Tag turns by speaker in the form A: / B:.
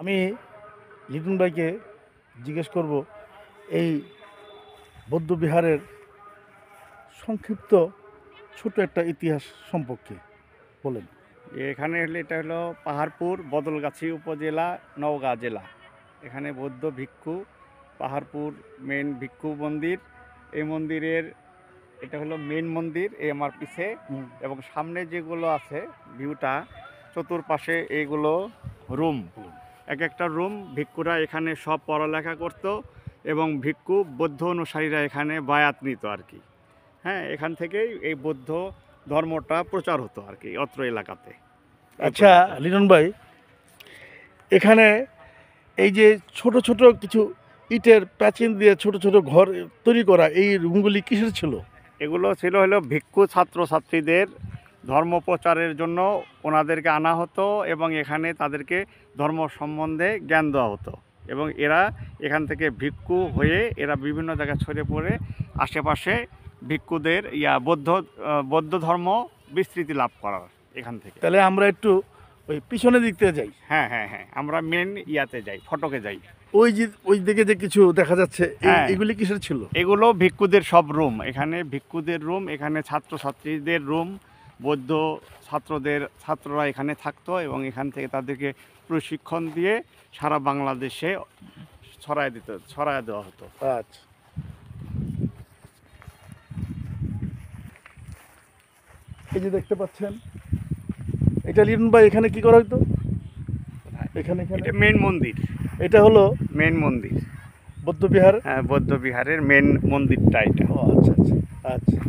A: আমি লিটন ভাইকে জিজ্ঞেস করব এই বৌদ্ধবিহারের সংক্ষিপ্ত ছোট একটা ইতিহাস সম্পর্কে বলেন।
B: এখানে এটা হলো পাহাড়পুর বদলগাছি উপজেলা, নওগাঁ জেলা। এখানে বৌদ্ধ ভিক্ষু, পাহাড়পুর মেন ভিক্ষু মন্দির। এই মন্দিরের এটা হলো মেন মন্দির, এই আমার পিছে। এবং সামনে যেগুলো আছে ভিউটা, চতুর্পাশে এইগুলো রুম, এক একটা রুম। ভিক্ষুরা এখানে সব পড়ালেখা করত এবং ভিক্ষু বৌদ্ধ অনুসারীরা এখানে বায়াত নিত আর কি। হ্যাঁ, এখান থেকেই এই বৌদ্ধ ধর্মটা প্রচার হতো আর কি অত্র এলাকাতে।
A: আচ্ছা লিটন ভাই, এখানে এই যে ছোট ছোট কিছু ইটের প্রাচীন দিয়ে ছোট ছোট ঘর তৈরি করা, এই রুমগুলি কিসের ছিল?
B: এগুলো ছিল হলো ভিক্ষু ছাত্রছাত্রীদের ধর্ম প্রচারের জন্য ওনাদেরকে আনা হতো এবং এখানে তাদেরকে ধর্ম সম্বন্ধে জ্ঞান দেওয়া হতো এবং এরা এখান থেকে ভিক্ষু হয়ে এরা বিভিন্ন জায়গায় ছড়িয়ে পড়ে আশেপাশে ভিক্ষুদের বৌদ্ধ ধর্ম বিস্তৃতি লাভ করার এখান থেকে।
A: তাহলে আমরা একটু ওই পিছনের দিক থেকে যাই।
B: হ্যাঁ হ্যাঁ হ্যাঁ, আমরা মেন ইয়াতে যাই, ফটকে যাই।
A: ওই দিকে যে কিছু দেখা যাচ্ছে,
B: হ্যাঁ,
A: এগুলি কিসের ছিল?
B: এগুলো ভিক্ষুদের সব রুম। এখানে ভিক্ষুদের রুম, এখানে ছাত্রছাত্রীদের রুম। বৌদ্ধ ছাত্ররা এখানে থাকতো এবং এখান থেকে তাদেরকে প্রশিক্ষণ দিয়ে সারা বাংলাদেশে ছড়ায় দেওয়া হতো।
A: আচ্ছা, এই যে দেখতে পাচ্ছেন, এটা লিটন ভাই এখানে কি করা হতো? এখানে
B: এটা মেন মন্দির,
A: এটা হলো
B: মেন মন্দির।
A: বৌদ্ধবিহার।
B: হ্যাঁ, বৌদ্ধ বিহারের মেন মন্দিরটা এটা।
A: ও আচ্ছা আচ্ছা আচ্ছা।